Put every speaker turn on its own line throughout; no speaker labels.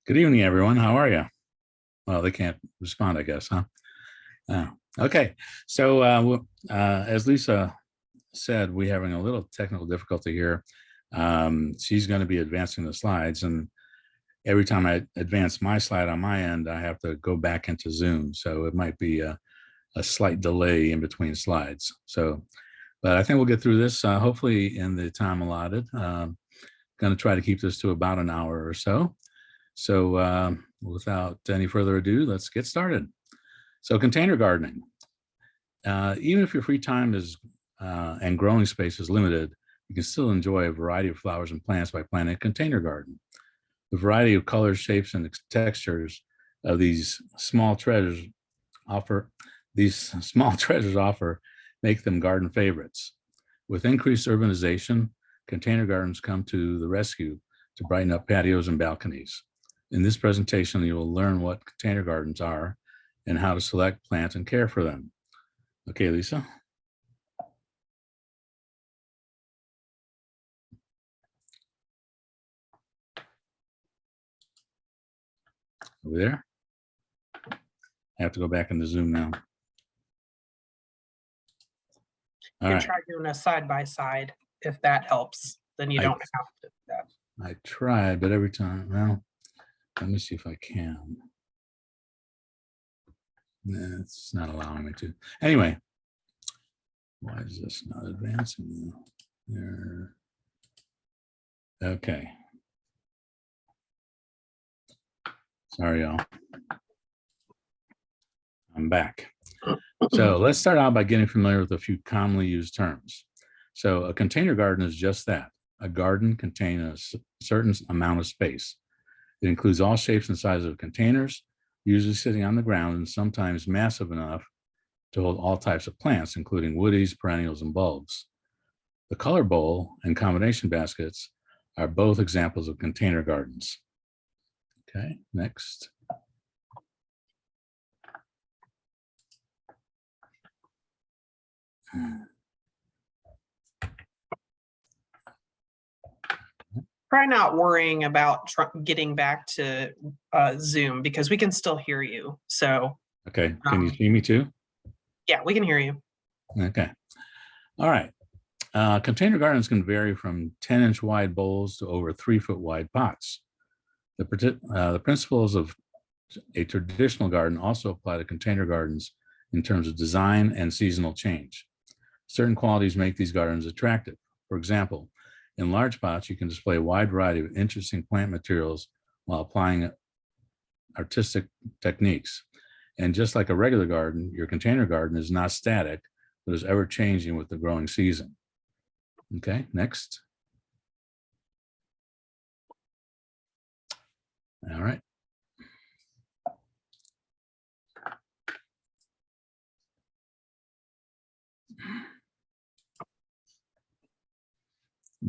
Good evening, everyone. How are you? Well, they can't respond, I guess, huh? Okay. So as Lisa said, we're having a little technical difficulty here. She's going to be advancing the slides, and every time I advance my slide on my end, I have to go back into Zoom. So it might be a slight delay in between slides. But I think we'll get through this hopefully in the time allotted. Going to try to keep this to about an hour or so. So without any further ado, let's get started. So container gardening. Even if your free time is and growing space is limited, you can still enjoy a variety of flowers and plants by planting a container garden. The variety of colors, shapes, and textures of these small treasures offer make them garden favorites. With increased urbanization, container gardens come to the rescue to brighten up patios and balconies. In this presentation, you will learn what container gardens are and how to select, plant, and care for them. Okay, Lisa. Over there. I have to go back into Zoom now.
You can try doing a side-by-side if that helps. Then you don't have to do that.
I tried, but every time, well, let me see if I can. It's not allowing me to. Anyway, why is this not advancing? There. Okay. Sorry, y'all. I'm back. So let's start out by getting familiar with a few commonly used terms. So a container garden is just that, a garden containing a certain amount of space. It includes all shapes and sizes of containers, usually sitting on the ground and sometimes massive enough to hold all types of plants, including woodies, perennials, and bulbs. The color bowl and combination baskets are both examples of container gardens. Okay, next.
Try not worrying about getting back to Zoom because we can still hear you. So.
Okay, can you see me too?
Yeah, we can hear you.
Okay, all right. Container gardens can vary from 10-inch wide bowls to over 3-foot wide pots. The principles of a traditional garden also apply to container gardens in terms of design and seasonal change. Certain qualities make these gardens attractive. For example, in large pots, you can display a wide variety of interesting plant materials while applying artistic techniques. And just like a regular garden, your container garden is not static, but is ever changing with the growing season. Okay, next. All right.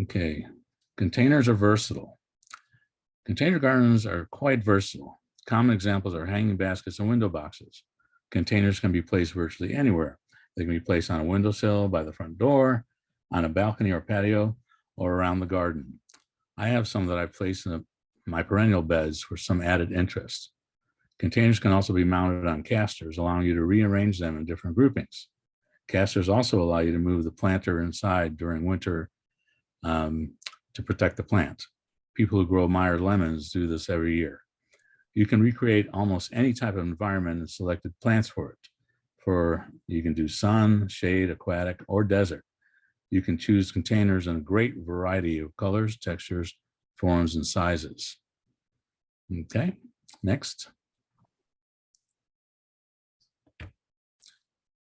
Okay, containers are versatile. Container gardens are quite versatile. Common examples are hanging baskets and window boxes. Containers can be placed virtually anywhere. They can be placed on a windowsill, by the front door, on a balcony or patio, or around the garden. I have some that I've placed in my perennial beds for some added interest. Containers can also be mounted on casters, allowing you to rearrange them in different groupings. Casters also allow you to move the planter inside during winter to protect the plant. People who grow Meyer lemons do this every year. You can recreate almost any type of environment and selected plants for it. You can do sun, shade, aquatic, or desert. You can choose containers in a great variety of colors, textures, forms, and sizes. Okay, next.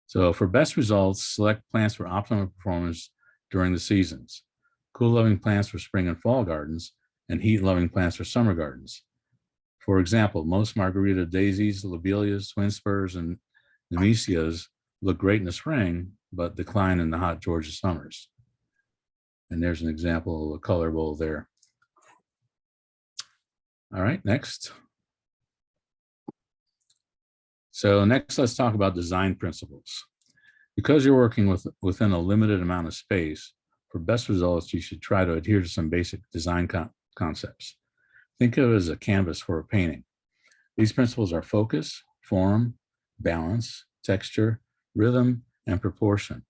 So for best results, select plants for optimal performance during the seasons. Cool-loving plants for spring and fall gardens, and heat-loving plants for summer gardens. For example, most margarita daisies, lobelias, twin spurs, and nemesias look great in the spring, but decline in the hot Georgia summers. And there's an example of a color bowl there. All right, next. So next, let's talk about design principles. Because you're working within a limited amount of space, for best results, you should try to adhere to some basic design concepts. Think of it as a canvas for a painting. These principles are focus, form, balance, texture, rhythm, and proportion.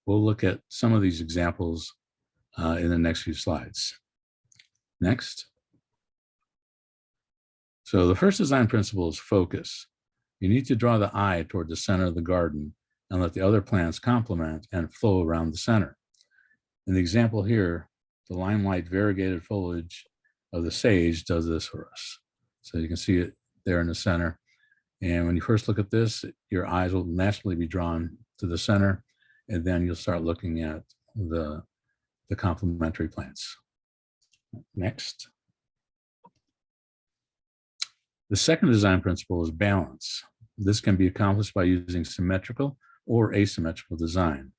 We'll look at some of these examples in the next few slides. Next. So the first design principle is focus. You need to draw the eye toward the center of the garden and let the other plants complement and flow around the center. In the example here, the limelight variegated foliage of the sage does this for us. So you can see it there in the center. And when you first look at this, your eyes will naturally be drawn to the center, and then you'll start looking at the complementary plants. Next. The second design principle is balance. This can be accomplished by using symmetrical or asymmetrical design.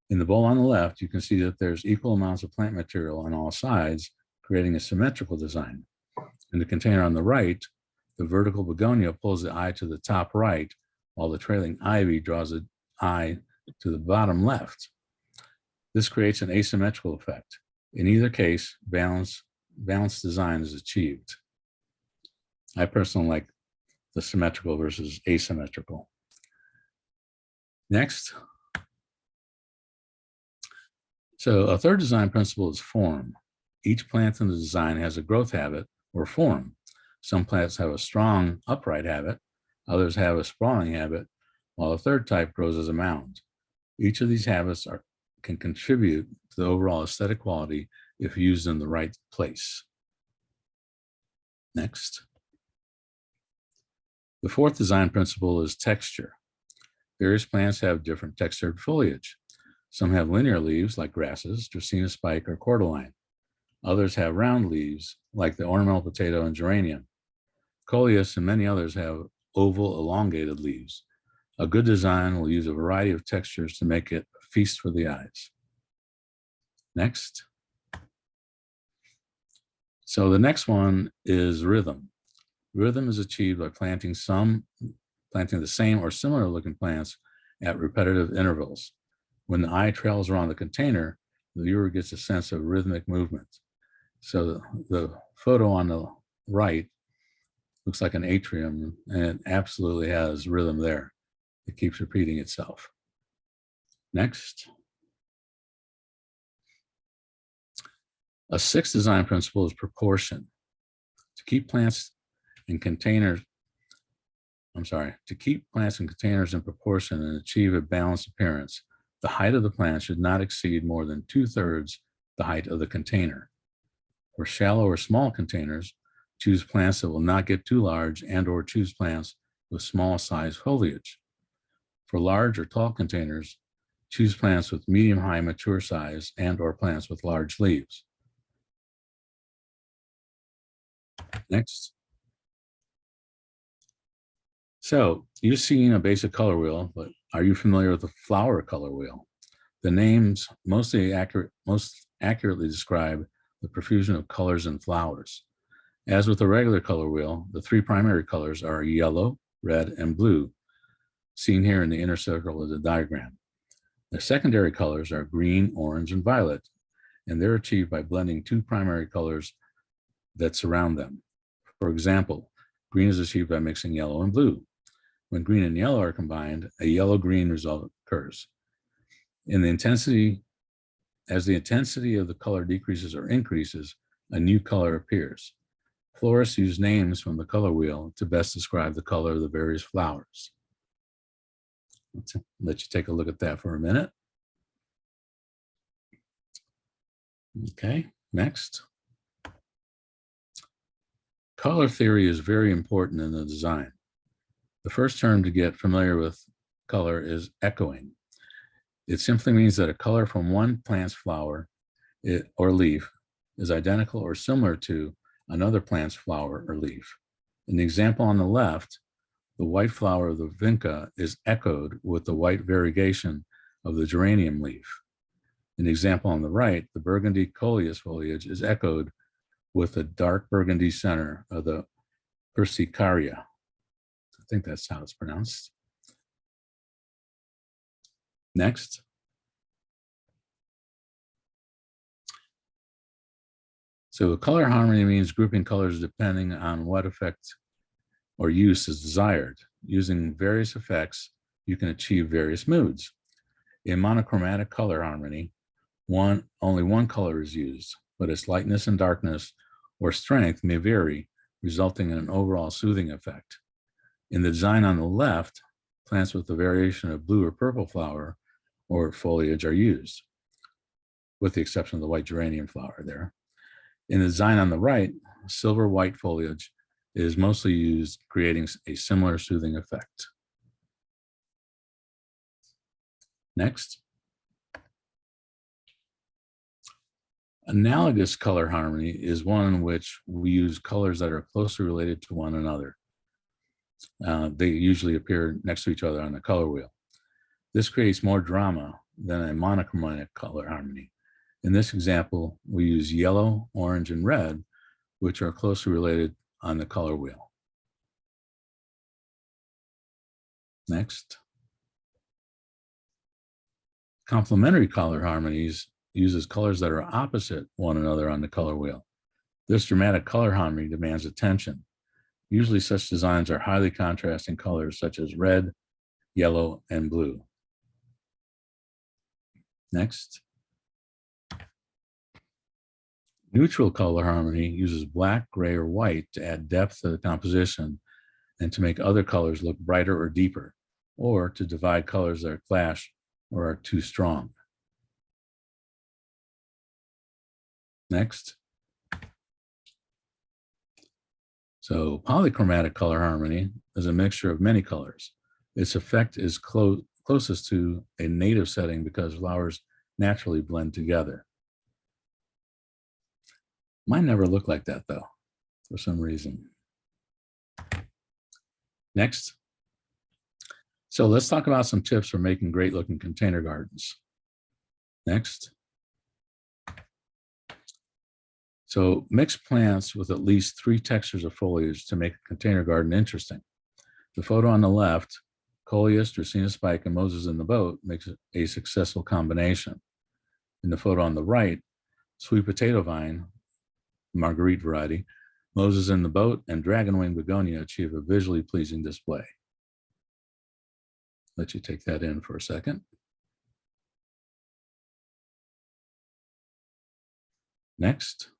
In the bowl on the left, you can see that there's equal amounts of plant material on all sides, creating a symmetrical design. In the container on the right, the vertical begonia pulls the eye to the top right, while the trailing ivy draws the eye to the bottom left. This creates an asymmetrical effect. In either case, balanced design is achieved. I personally like the symmetrical versus asymmetrical. Next. So a third design principle is form. Each plant in the design has a growth habit or form. Some plants have a strong upright habit, others have a sprawling habit, while a third type grows as a mound. Each of these habits can contribute to the overall aesthetic quality if used in the right place. Next. The fourth design principle is texture. Various plants have different textured foliage. Some have linear leaves like grasses, Dracaena spike, or cordyline. Others have round leaves like the ornamental potato and geranium. Coleus and many others have oval, elongated leaves. A good design will use a variety of textures to make it a feast for the eyes. Next. So the next one is rhythm. Rhythm is achieved by planting the same or similar looking plants at repetitive intervals. When the eye trails around the container, the viewer gets a sense of rhythmic movement. So the photo on the right looks like an atrium, and it absolutely has rhythm there. It keeps repeating itself. Next. A sixth design principle is proportion. To keep plants in containers in proportion and achieve a balanced appearance, the height of the plant should not exceed more than 2/3 the height of the container. For shallow or small containers, choose plants that will not get too large and/or choose plants with small size foliage. For large or tall containers, choose plants with medium-high mature size and/or plants with large leaves. Next. So you've seen a basic color wheel, but are you familiar with the flower color wheel? The names most accurately describe the profusion of colors and flowers. As with the regular color wheel, the three primary colors are yellow, red, and blue, seen here in the inner circle of the diagram. The secondary colors are green, orange, and violet, and they're achieved by blending two primary colors that surround them. For example, green is achieved by mixing yellow and blue. When green and yellow are combined, a yellow-green result occurs. As the intensity of the color decreases or increases, a new color appears. Florists use names from the color wheel to best describe the color of the various flowers. Let's let you take a look at that for a minute. Okay, next. Color theory is very important in the design. The first term to get familiar with color is echoing. It simply means that a color from one plant's flower or leaf is identical or similar to another plant's flower or leaf. In the example on the left, the white flower of the vinca is echoed with the white variegation of the geranium leaf. In the example on the right, the burgundy coleus foliage is echoed with the dark burgundy center of the persicaria. I think that's how it's pronounced. Next. So color harmony means grouping colors depending on what effect or use is desired. Using various effects, you can achieve various moods. In monochromatic color harmony, only one color is used, but its lightness and darkness or strength may vary, resulting in an overall soothing effect. In the design on the left, plants with a variation of blue or purple flower or foliage are used, with the exception of the white geranium flower there. In the design on the right, silver white foliage is mostly used, creating a similar soothing effect. Next. Analogous color harmony is one in which we use colors that are closely related to one another. They usually appear next to each other on the color wheel. This creates more drama than a monochromatic color harmony. In this example, we use yellow, orange, and red, which are closely related on the color wheel. Next. Complementary color harmonies uses colors that are opposite one another on the color wheel. This dramatic color harmony demands attention. Usually such designs are highly contrasting colors such as red, yellow, and blue. Next. Neutral color harmony uses black, gray, or white to add depth to the composition and to make other colors look brighter or deeper, or to divide colors that clash or are too strong. Next. So polychromatic color harmony is a mixture of many colors. Its effect is closest to a native setting because flowers naturally blend together. Mine never look like that though, for some reason. Next. So let's talk about some tips for making great looking container gardens. Next. So mix plants with at least 3 textures of foliage to make a container garden interesting. The photo on the left, Coleus, Dracaena spike, and Moses in the boat makes a successful combination. In the photo on the right, sweet potato vine, Marguerite variety, Moses in the boat, and dragonwing begonia achieve a visually pleasing display. Let you take that in for a second. Next.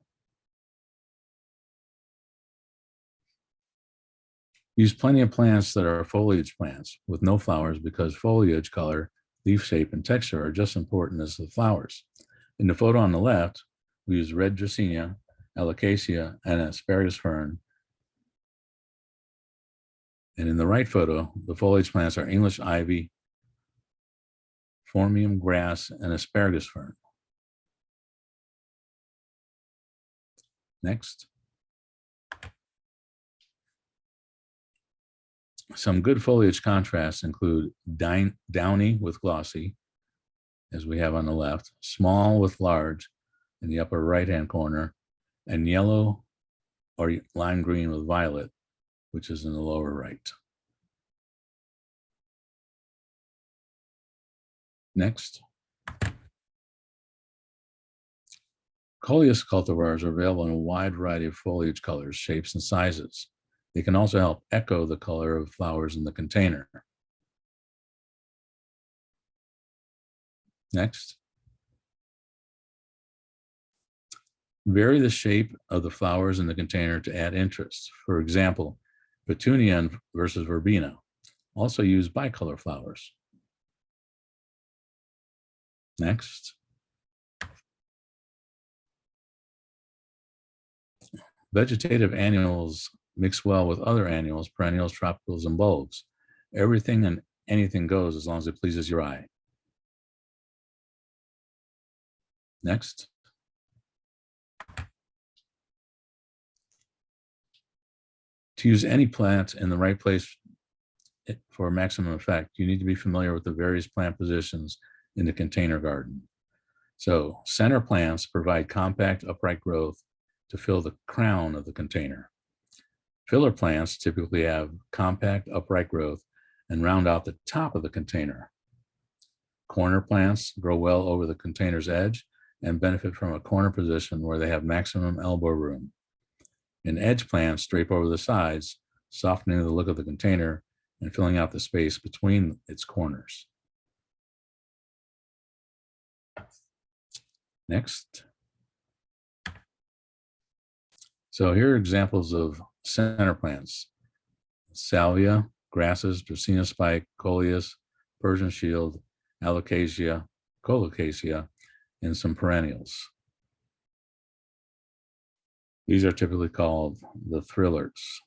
Use plenty of plants that are foliage plants with no flowers because foliage color, leaf shape, and texture are just as important as the flowers. In the photo on the left, we use red Dracaena, alocasia, and asparagus fern. And in the right photo, the foliage plants are English ivy, phormium grass, and asparagus fern. Next. Some good foliage contrasts include downy with glossy, as we have on the left, small with large in the upper right-hand corner, and yellow or lime green with violet, which is in the lower right. Next. Coleus cultivars are available in a wide variety of foliage colors, shapes, and sizes. They can also help echo the color of flowers in the container. Next. Vary the shape of the flowers in the container to add interest. For example, petunia versus verbena. Also use bicolor flowers. Next. Vegetative annuals mix well with other annuals, perennials, tropicals, and bulbs. Everything and anything goes as long as it pleases your eye. Next. To use any plant in the right place for maximum effect, you need to be familiar with the various plant positions in the container garden. So center plants provide compact upright growth to fill the crown of the container. Filler plants typically have compact upright growth and round out the top of the container. Corner plants grow well over the container's edge and benefit from a corner position where they have maximum elbow room. In edge plants, drape over the sides, softening the look of the container and filling out the space between its corners. Next. So here are examples of center plants: salvia, grasses, dracaena spike, coleus, Persian shield, alocasia, colocasia, and some perennials. These are typically called the thrillers.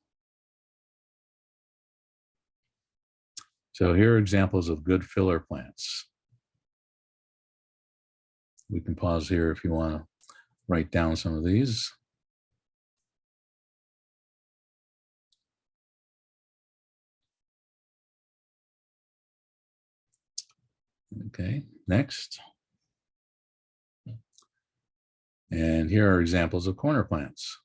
So here are examples of good filler plants. We can pause here if you want to write down some of these. Okay, next. And here are examples of corner plants.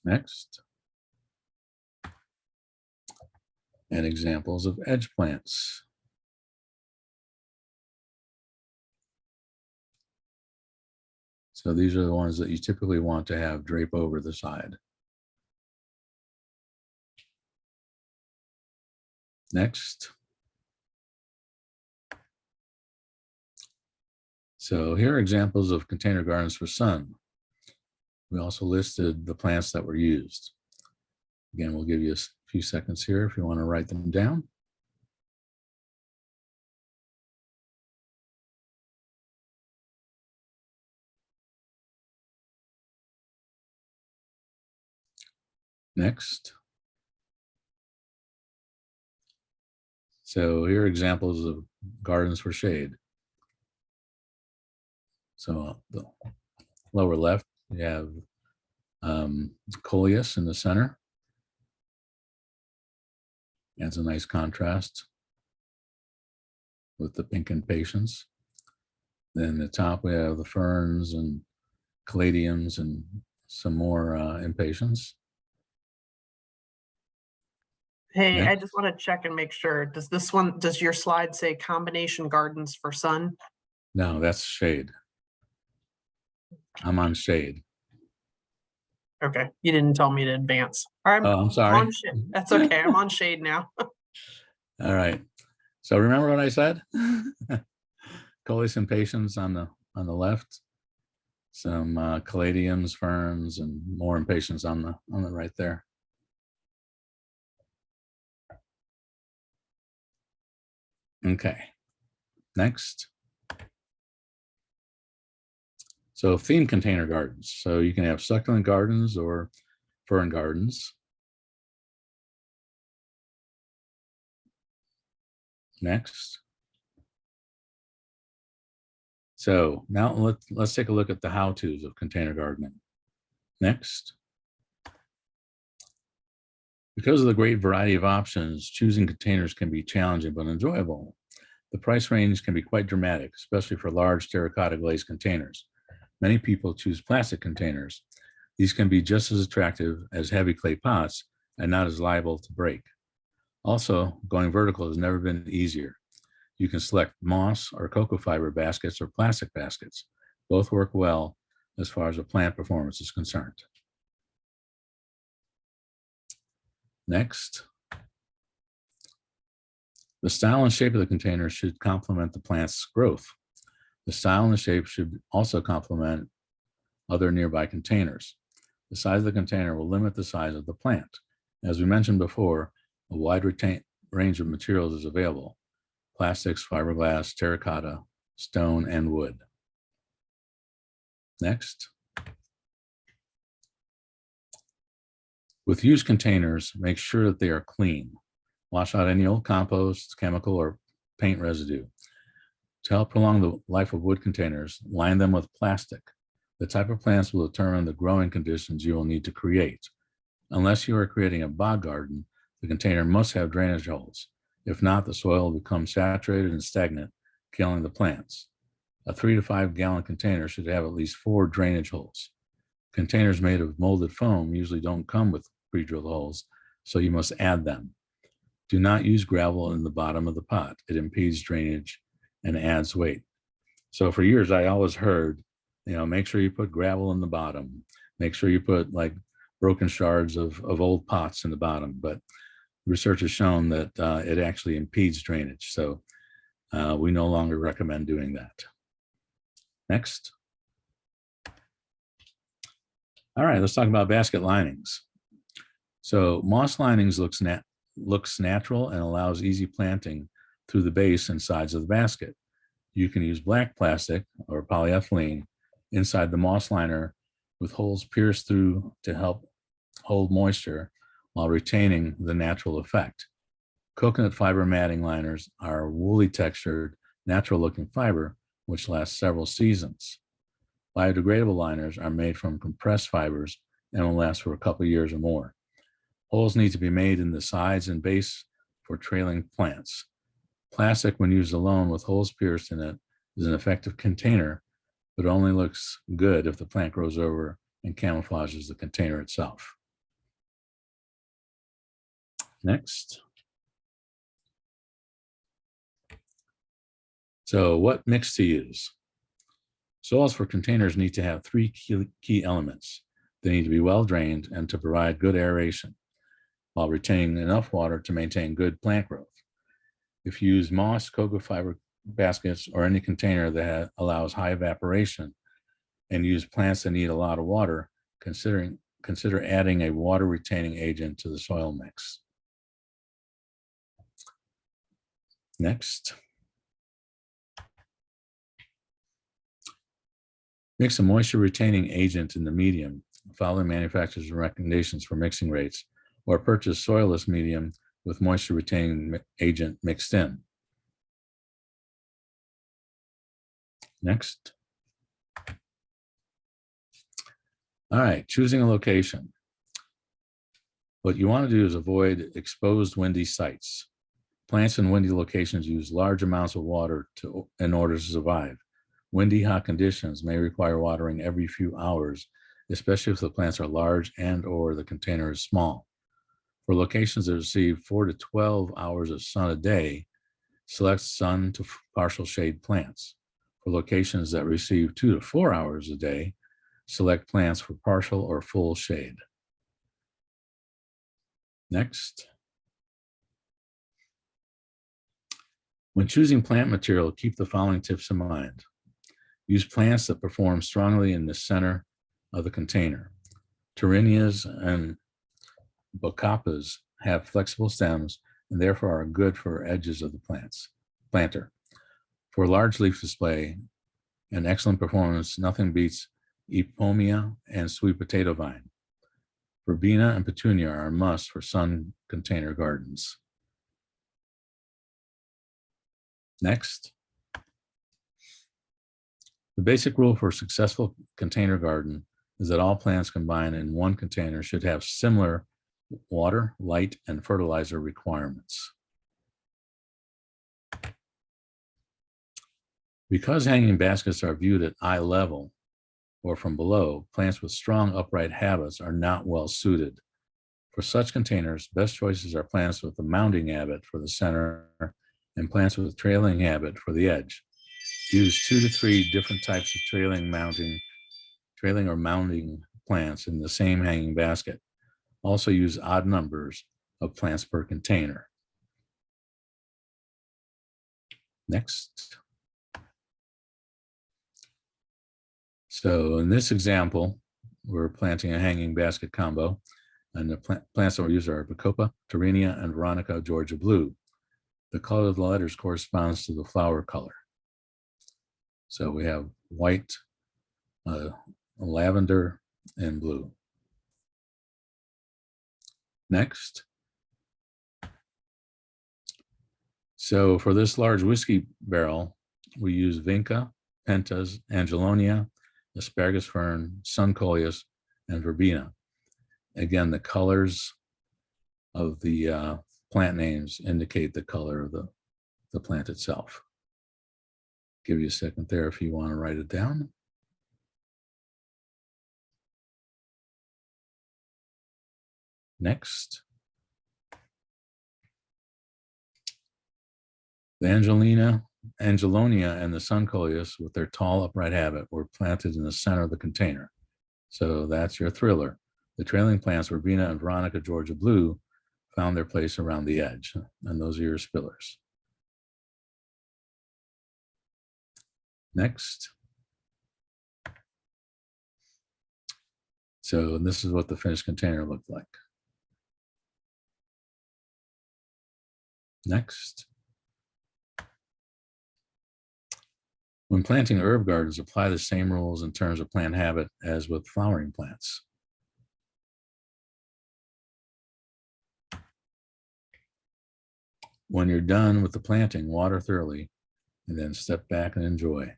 Next. And examples of edge plants. So these are the ones that you typically want to have drape over the side. Next. So here are examples of container gardens for sun. We also listed the plants that were used. Again, we'll give you a few seconds here if you want to write them down. Next. So here are examples of gardens for shade. So the lower left, you have coleus in the center. Adds a nice contrast with the pink impatiens. Then the top, we have the ferns and caladiums and some more impatiens.
Hey,
Next.
I just want to check and make sure. Does your slide say combination gardens for sun?
No, that's shade. I'm on shade.
Okay, you didn't tell me to advance. All right,
Oh, I'm sorry.
That's okay. I'm on shade now.
All right. So remember what I said? Coleus impatiens on the left, some caladiums, ferns, and more impatiens on the right there. Okay. Next. So theme container gardens. So you can have succulent gardens or fern gardens. Next. So now let's take a look at the how-tos of container gardening. Next. Because of the great variety of options, choosing containers can be challenging but enjoyable. The price range can be quite dramatic, especially for large terracotta glazed containers. Many people choose plastic containers. These can be just as attractive as heavy clay pots and not as liable to break. Also, going vertical has never been easier. You can select moss or cocoa fiber baskets or plastic baskets. Both work well as far as the plant performance is concerned. Next. The style and shape of the container should complement the plant's growth. The style and the shape should also complement other nearby containers. The size of the container will limit the size of the plant. As we mentioned before, a wide range of materials is available: plastics, fiberglass, terracotta, stone, and wood. Next. With used containers, make sure that they are clean. Wash out any old compost, chemical, or paint residue. To help prolong the life of wood containers, line them with plastic. The type of plants will determine the growing conditions you will need to create. Unless you are creating a bog garden, the container must have drainage holes. If not, the soil will become saturated and stagnant, killing the plants. A 3 to 5 gallon container should have at least 4 drainage holes. Containers made of molded foam usually don't come with pre-drilled holes, so you must add them. Do not use gravel in the bottom of the pot. It impedes drainage and adds weight. So for years, I always heard, make sure you put gravel in the bottom. Make sure you put like broken shards of old pots in the bottom. But research has shown that it actually impedes drainage. So we no longer recommend doing that. Next. All right, let's talk about basket linings. So moss linings looks natural and allows easy planting through the base and sides of the basket. You can use black plastic or polyethylene inside the moss liner with holes pierced through to help hold moisture while retaining the natural effect. Coconut fiber matting liners are woolly textured, natural looking fiber, which lasts several seasons. Biodegradable liners are made from compressed fibers and will last for a couple of years or more. Holes need to be made in the sides and base for trailing plants. Plastic, when used alone with holes pierced in it, is an effective container, but only looks good if the plant grows over and camouflages the container itself. Next. So what mix to use? Soils for containers need to have three key elements. They need to be well drained and to provide good aeration while retaining enough water to maintain good plant growth. If you use moss, cocoa fiber baskets, or any container that allows high evaporation and use plants that need a lot of water, consider adding a water retaining agent to the soil mix. Next. Mix a moisture retaining agent in the medium, following manufacturer's recommendations for mixing rates, or purchase soilless medium with moisture retaining agent mixed in. Next. All right, choosing a location. What you want to do is avoid exposed windy sites. Plants in windy locations use large amounts of water in order to survive. Windy, hot conditions may require watering every few hours, especially if the plants are large and/or the container is small. For locations that receive 4 to 12 hours of sun a day, select sun to partial shade plants. For locations that receive 2 to 4 hours a day, select plants for partial or full shade. Next. When choosing plant material, keep the following tips in mind. Use plants that perform strongly in the center of the container. Tyrannias and Bacopas have flexible stems and therefore are good for edges of the planter. For large leaf display and excellent performance, nothing beats Epomia and sweet potato vine. Verbena and petunia are a must for sun container gardens. Next. The basic rule for a successful container garden is that all plants combined in one container should have similar water, light, and fertilizer requirements. Because hanging baskets are viewed at eye level or from below, plants with strong upright habits are not well suited. For such containers, best choices are plants with a mounding habit for the center and plants with trailing habit for the edge. Use 2 to 3 different types of trailing or mounding plants in the same hanging basket. Also use odd numbers of plants per container. Next. So in this example, we're planting a hanging basket combo, and the plants that we're using are Bacopa, Tyrannia, and Veronica Georgia Blue. The color of the letters corresponds to the flower color. So we have white, lavender, and blue. Next. So for this large whiskey barrel, we use Vinca, Pentas, Angelonia, asparagus fern, sun coleus, and verbena. Again, the colors of the plant names indicate the color of the plant itself. Give you a second there if you want to write it down. Next. The Angelonia and the sun coleus with their tall upright habit were planted in the center of the container. So that's your thriller. The trailing plants, Verbena and Veronica Georgia Blue, found their place around the edge. And those are your spillers. Next. So this is what the finished container looked like. Next. When planting herb gardens, apply the same rules in terms of plant habit as with flowering plants. When you're done with the planting, water thoroughly, and then step back and enjoy.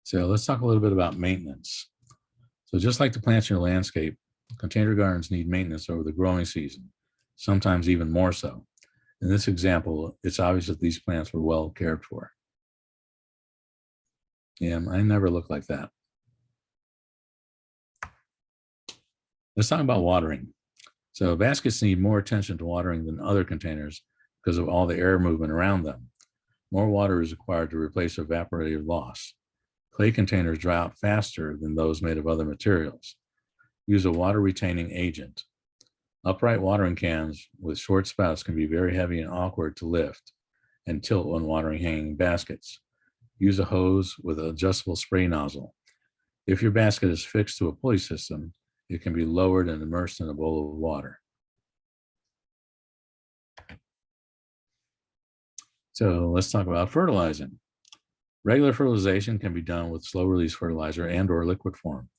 So let's talk a little bit about maintenance. So just like the plants in your landscape, container gardens need maintenance over the growing season, sometimes even more so. In this example, it's obvious that these plants were well cared for. Yeah, I never look like that. Let's talk about watering. So baskets need more attention to watering than other containers because of all the air movement around them. More water is required to replace evaporative loss. Clay containers dry out faster than those made of other materials. Use a water retaining agent. Upright watering cans with short spouts can be very heavy and awkward to lift and tilt when watering hanging baskets. Use a hose with an adjustable spray nozzle. If your basket is fixed to a pulley system, it can be lowered and immersed in a bowl of water. So let's talk about fertilizing. Regular fertilization can be done with slow release fertilizer and or liquid form.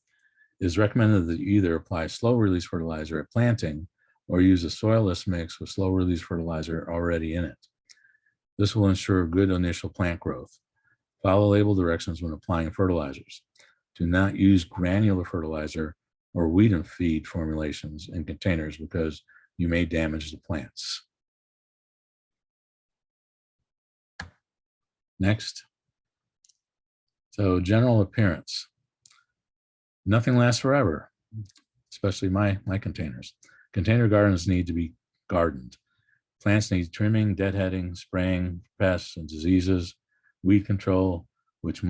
It is recommended that you either apply slow release fertilizer at planting or use a soilless mix with slow release fertilizer already in it. This will ensure good initial plant growth. Follow label directions when applying fertilizers. Do not use granular fertilizer or weed and feed formulations in containers because you may damage the plants. Next. So general appearance. Nothing lasts forever, especially my containers. Container gardens need to be gardened. Plants need trimming, deadheading, spraying pests and diseases, weed control, which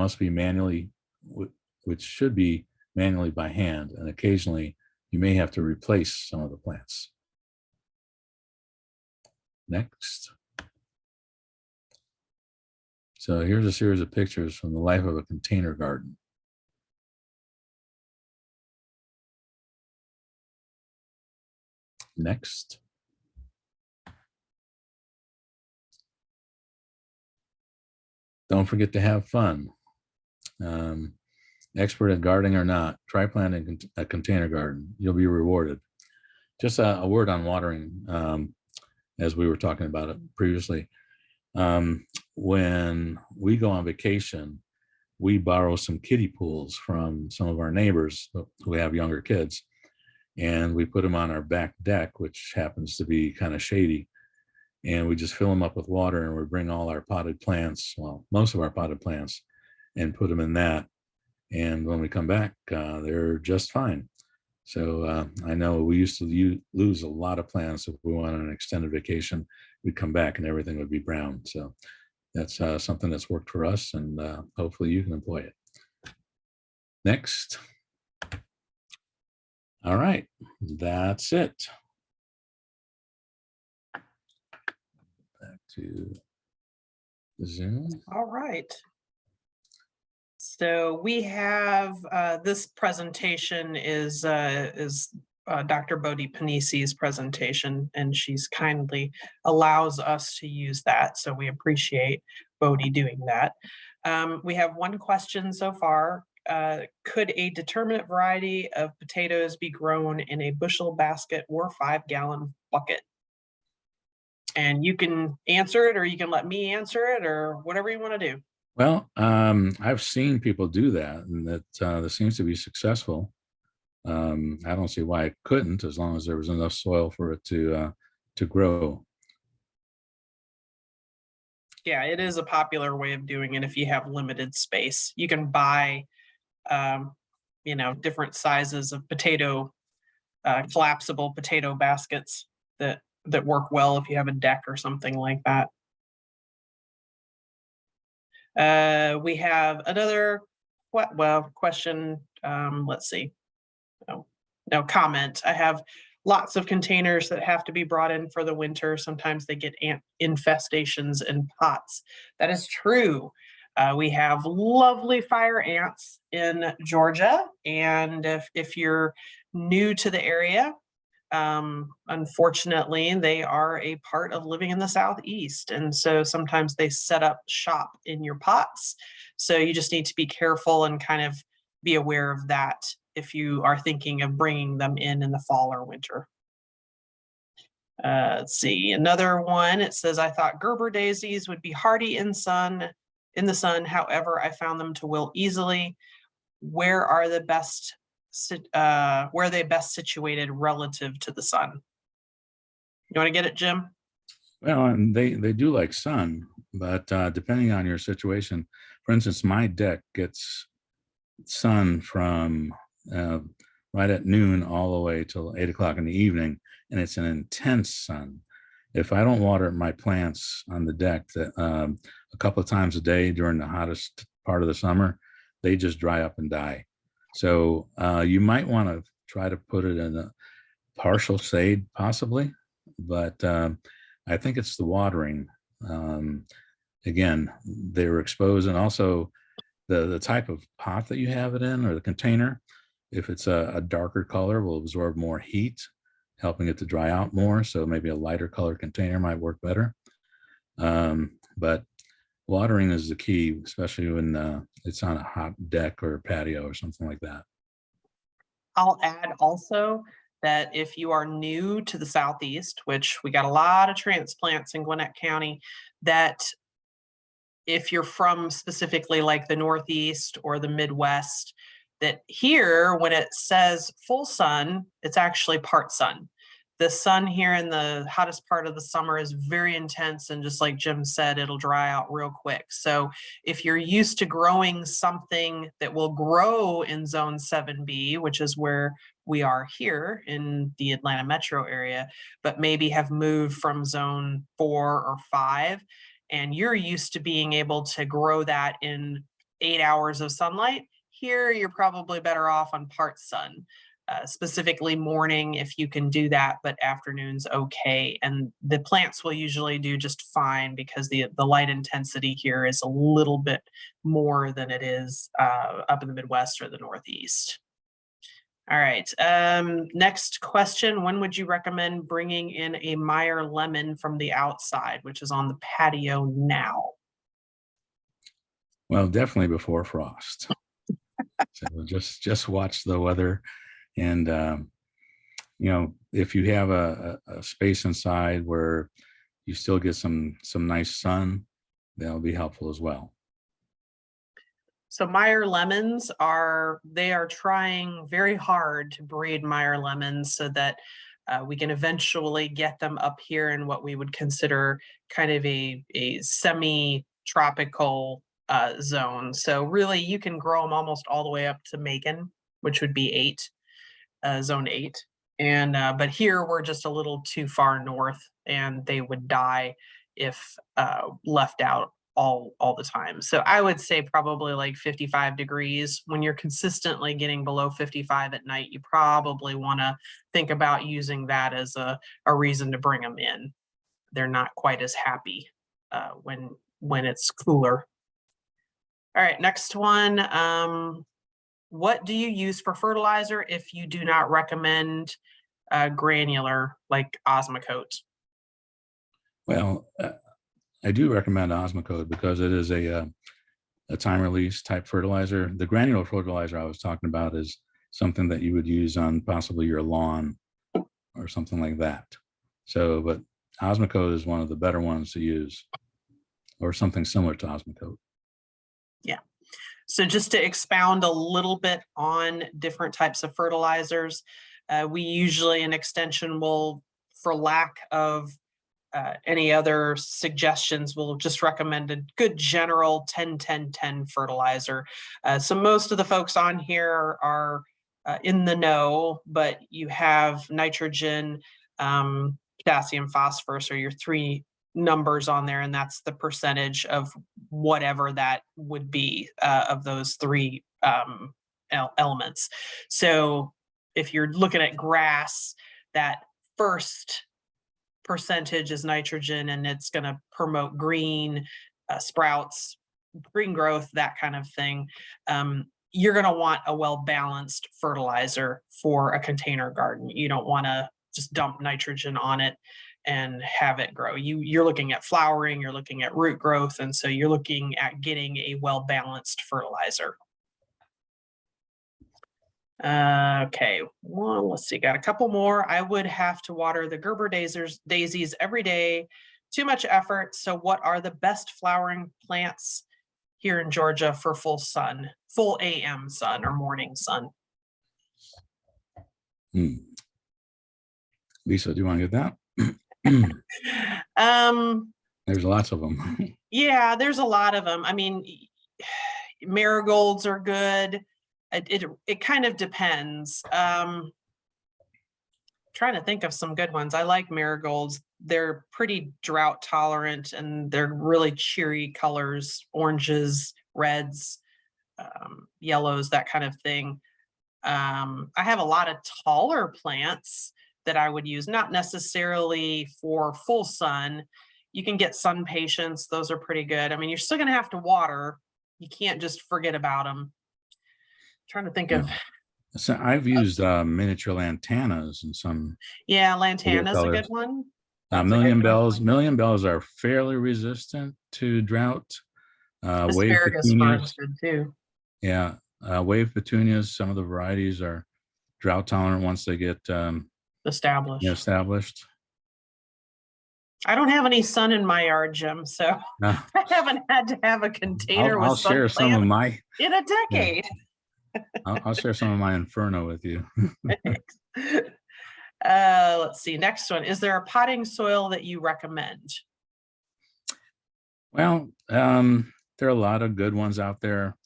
should be manually by hand, and occasionally you may have to replace some of the plants. Next. So here's a series of pictures from the life of a container garden. Next. Don't forget to have fun. Expert at gardening or not, try planting a container garden. You'll be rewarded. Just a word on watering, as we were talking about it previously. When we go on vacation, we borrow some kiddie pools from some of our neighbors who have younger kids, and we put them on our back deck, which happens to be kind of shady. And we just fill them up with water, and we bring all our potted plants, well, most of our potted plants, and put them in that. And when we come back, they're just fine. So I know we used to lose a lot of plants. If we went on an extended vacation, we'd come back and everything would be brown. So that's something that's worked for us, and hopefully you can employ it. Next. All right, that's it. Back to Zoom.
All right. So we have this presentation is Dr. Bodhi Panisi's presentation, and she's kindly allows us to use that. So we appreciate Bodhi doing that. We have one question so far. Could a determinate variety of potatoes be grown in a bushel basket or 5-gallon bucket? And you can answer it, or you can let me answer it, or whatever you want to do.
Well, I've seen people do that, and that seems to be successful. I don't see why it couldn't, as long as there was enough soil for it to grow.
Yeah, it is a popular way of doing it if you have limited space. You can buy different sizes of collapsible potato baskets that work well if you have a deck or something like that. We have another question. Let's see. No comment. I have lots of containers that have to be brought in for the winter. Sometimes they get ant infestations in pots. That is true. We have lovely fire ants in Georgia. And if you're new to the area, unfortunately, they are a part of living in the Southeast. And so sometimes they set up shop in your pots. So you just need to be careful and kind of be aware of that if you are thinking of bringing them in the fall or winter. Let's see, another one. It says, I thought Gerber daisies would be hardy in the sun. However, I found them to wilt easily. Where are they best situated relative to the sun? You want to get it, Jim?
Well, and they do like sun, but depending on your situation, for instance, my deck gets sun from right at noon all the way till 8 o'clock in the evening, and it's an intense sun. If I don't water my plants on the deck a couple of times a day during the hottest part of the summer, they just dry up and die. So you might want to try to put it in a partial shade possibly, but I think it's the watering. Again, they were exposed, and also the type of pot that you have it in or the container. If it's a darker color, will absorb more heat, helping it to dry out more. So maybe a lighter color container might work better. But watering is the key, especially when it's on a hot deck or patio or something like that.
I'll add also that if you are new to the Southeast, which we got a lot of transplants in Gwinnett County, that if you're from specifically like the Northeast or the Midwest, that here, when it says full sun, it's actually part sun. The sun here in the hottest part of the summer is very intense, and just like Jim said, it'll dry out real quick. So if you're used to growing something that will grow in zone 7B, which is where we are here in the Atlanta metro area, but maybe have moved from zone 4 or 5, and you're used to being able to grow that in 8 hours of sunlight, here you're probably better off on part sun. Specifically morning if you can do that, but afternoon's okay. And the plants will usually do just fine because the light intensity here is a little bit more than it is up in the Midwest or the Northeast. All right, next question. When would you recommend bringing in a Meyer lemon from the outside, which is on the patio now?
Well, definitely before frost. So just watch the weather. And, if you have a space inside where you still get some nice sun, that'll be helpful as well.
So Meyer lemons are trying very hard to breed Meyer lemons so that we can eventually get them up here in what we would consider kind of a semi-tropical zone. So really you can grow them almost all the way up to Macon, which would be zone 8. And but here we're just a little too far north, and they would die if left out all the time. So I would say probably like 55 degrees. When you're consistently getting below 55 at night, you probably want to think about using that as a reason to bring them in. They're not quite as happy when it's cooler. All right, next one. What do you use for fertilizer if you do not recommend granular like Osmocote?
Well, I do recommend Osmocote because it is a time release type fertilizer. The granular fertilizer I was talking about is something that you would use on possibly your lawn or something like that. So, but Osmocote is one of the better ones to use, or something similar to Osmocote.
Yeah. So just to expound a little bit on different types of fertilizers, we usually in extension will, for lack of Any other suggestions? We'll just recommend a good general 10-10-10 fertilizer. So most of the folks on here are in the know, but you have nitrogen, potassium, phosphorus are your three numbers on there, and that's the percentage of whatever that would be of those three elements. So if you're looking at grass, that first percentage is nitrogen, and it's going to promote green sprouts, green growth, that kind of thing. You're going to want a well-balanced fertilizer for a container garden. You don't want to just dump nitrogen on it and have it grow. You're looking at flowering, you're looking at root growth, and so you're looking at getting a well-balanced fertilizer. Okay, well, let's see, got a couple more. I would have to water the Gerber daisies every day. Too much effort. So what are the best flowering plants here in Georgia for full sun, full AM sun or morning sun?
Lisa, do you want to get that? There's lots of them.
Yeah, there's a lot of them. I mean, marigolds are good. It kind of depends. Trying to think of some good ones. I like marigolds. They're pretty drought tolerant, and they're really cheery colors, oranges, reds, yellows, that kind of thing. I have a lot of taller plants that I would use, not necessarily for full sun. You can get sun patience. Those are pretty good. I mean, you're still going to have to water. You can't just forget about them. Trying to think of.
So I've used miniature lantanas and some.
Yeah, lantana's a good one.
Million bells are fairly resistant to drought.
Asparagus ferns good too.
Yeah, wave petunias. Some of the varieties are drought tolerant once they get established.
I don't have any sun in my yard, Jim, so I haven't had to have a container with sun. I'll share some of my in a decade.
Yeah. I'll share some of my inferno with you.
Let's see. Next one. Is there a potting soil that you recommend?
Well, there are a lot of good ones out there.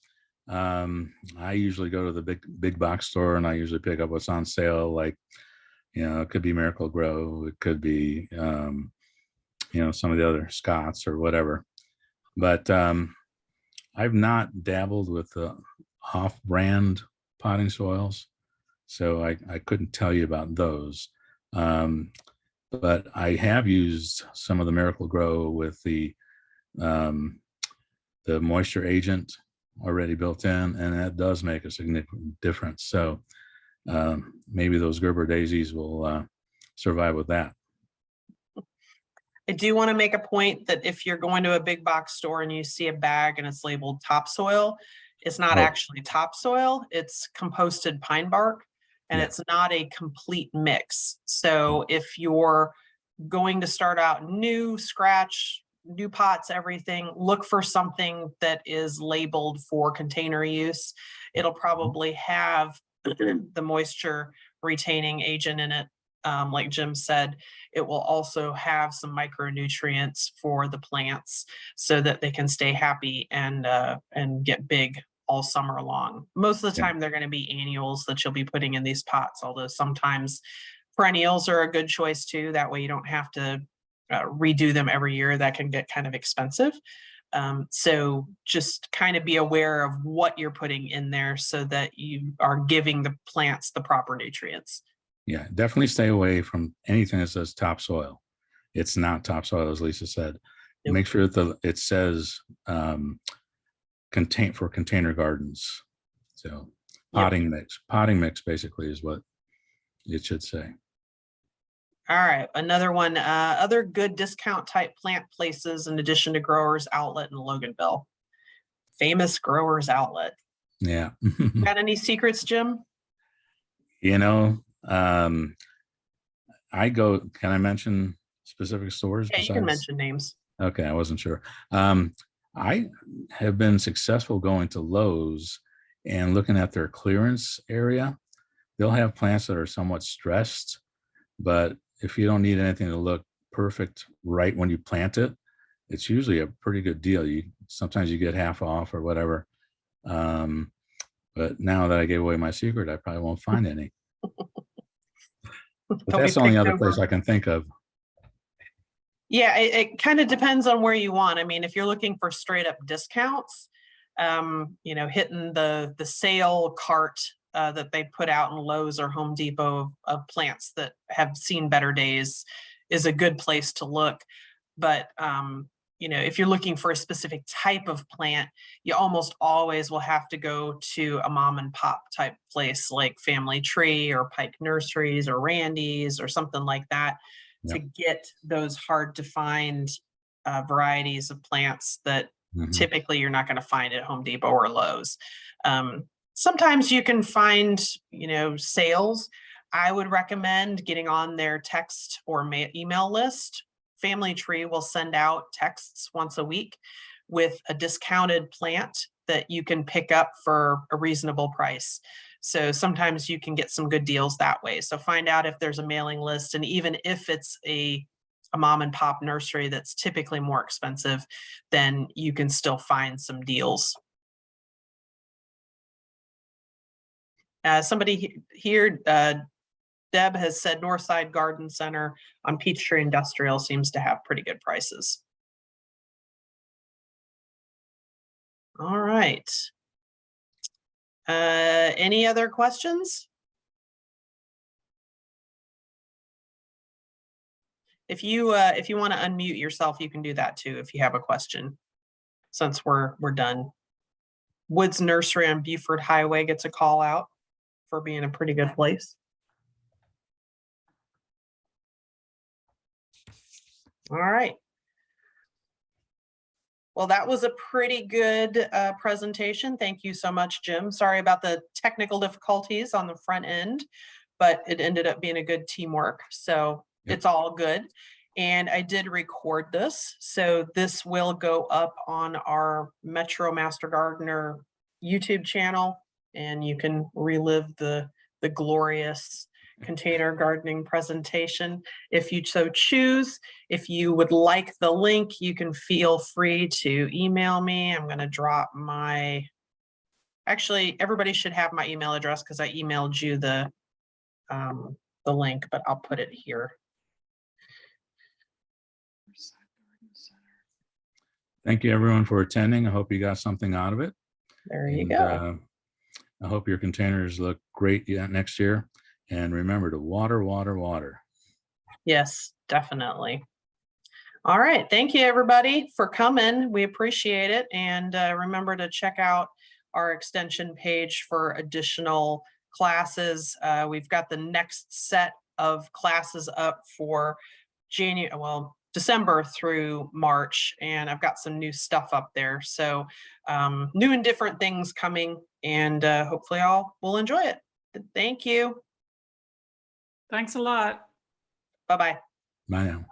I usually go to the big box store, and I usually pick up what's on sale. Like, it could be Miracle Grow, it could be, some of the other Scots or whatever. But I've not dabbled with the off-brand potting soils, so I couldn't tell you about those. But I have used some of the Miracle Grow with the moisture agent already built in, and that does make a significant difference. So maybe those Gerber daisies will survive with that.
I do want to make a point that if you're going to a big box store and you see a bag and it's labeled topsoil, it's not actually topsoil, it's composted pine bark, and it's not a complete mix. So if you're going to start out new, scratch, new pots, everything, look for something that is labeled for container use. It'll probably have the moisture retaining agent in it. Like Jim said, it will also have some micronutrients for the plants so that they can stay happy and get big all summer long. Most of the time, they're going to be annuals that you'll be putting in these pots, although sometimes perennials are a good choice too. That way you don't have to redo them every year. That can get kind of expensive. So just kind of be aware of what you're putting in there so that you are giving the plants the proper nutrients.
Yeah, definitely stay away from anything that says topsoil. It's not topsoil, as Lisa said. Yep. Make sure that it says for container gardens. So potting mix basically is what it should say.
All right, another one. Other good discount type plant places in addition to Growers Outlet in Loganville. Famous Growers Outlet.
Yeah.
Got any secrets, Jim?
I go, can I mention specific stores?
Yeah, you can mention names.
Okay, I wasn't sure. I have been successful going to Lowe's and looking at their clearance area. They'll have plants that are somewhat stressed, but if you don't need anything to look perfect right when you plant it, it's usually a pretty good deal. Sometimes you get half off or whatever. But now that I gave away my secret, I probably won't find any. But
They'll be
that's the only
picked
other
over.
place I can think of.
Yeah, it kind of depends on where you want. I mean, if you're looking for straight up discounts, you know, hitting the sale cart that they put out in Lowe's or Home Depot of plants that have seen better days is a good place to look. But you know, if you're looking for a specific type of plant, you almost always will have to go to a mom and pop type place like Family Tree or Pike Nurseries or Randy's or something like that to get those hard to find varieties of plants that typically you're not going to find at Home Depot or Lowe's. Sometimes you can find, you know, sales. I would recommend getting on their text or email list. Family Tree will send out texts once a week with a discounted plant that you can pick up for a reasonable price. So sometimes you can get some good deals that way. So find out if there's a mailing list, and even if it's a mom and pop nursery that's typically more expensive, then you can still find some deals. Somebody here, Deb has said Northside Garden Center on Peachtree Industrial seems to have pretty good prices. All right. Any other questions? If you want to unmute yourself, you can do that too if you have a question, since we're done. Woods Nursery on Buford Highway gets a call out for being a pretty good place. All right. Well, that was a pretty good presentation. Thank you so much, Jim. Sorry about the technical difficulties on the front end, but it ended up being a good teamwork. So it's all good. And I did record this. So this will go up on our Metro Master Gardener YouTube channel, and you can relive the glorious container gardening presentation if you so choose. If you would like the link, you can feel free to email me. I'm going to drop my, actually everybody should have my email address because I emailed you the link, but I'll put it here.
Thank you everyone for attending. I hope you got something out of it.
There you go.
I hope your containers look great next year. And remember to water, water, water.
Yes, definitely. All right. Thank you, everybody, for coming. We appreciate it. And remember to check out our extension page for additional classes. We've got the next set of classes up for December through March, and I've got some new stuff up there. So new and different things coming, and hopefully all will enjoy it. Thank you.
Thanks a lot.
Bye-bye.
Bye now.